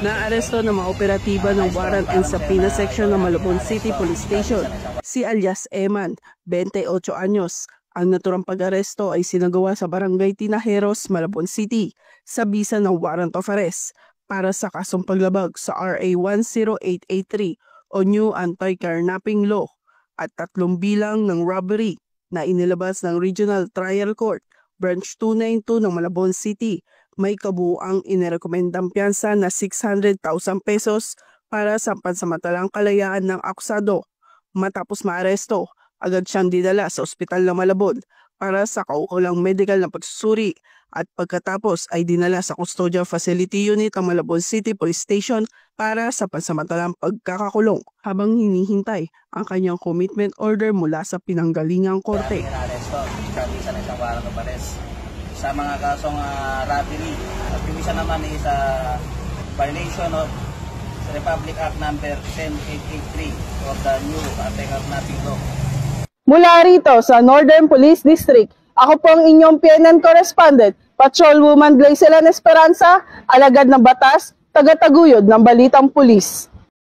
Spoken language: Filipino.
Naaresto ng mga operatiba ng Warrant and Subpoena Section ng Malabon City Police Station si alias Eman, 28 anyos. Ang naturang pag-aresto ay sinagawa sa Barangay Tinajeros, Malabon City sa bisa ng Warrant of Arrest para sa kasong paglabag sa RA 10883 o New Anti-Carnapping Law at 3 bilang ng robbery na inilabas ng Regional Trial Court Branch 292 ng Malabon City. May kabuuang inirekomendang piyansa na 600,000 pesos para sa pansamantalang kalayaan ng akusado. Matapos maaresto, agad siyang dinala sa ospital ng Malabon para sa kaukulang medical na pagsusuri at pagkatapos ay dinala sa Custodial Facility Unit ng Malabon City Police Station para sa pansamantalang pagkakakulong habang hinihintay ang kanyang commitment order mula sa pinanggalingang korte. Sa mga kasong robbery at yung isa naman is violation of Republic Act number 10883 of the New Anti-Carnapping Law. Mula rito sa Northern Police District, ako po ang inyong PNN correspondent, Patrolwoman Glycelan Esperanza, alagad ng batas, taga-taguyod ng Balitang Pulis.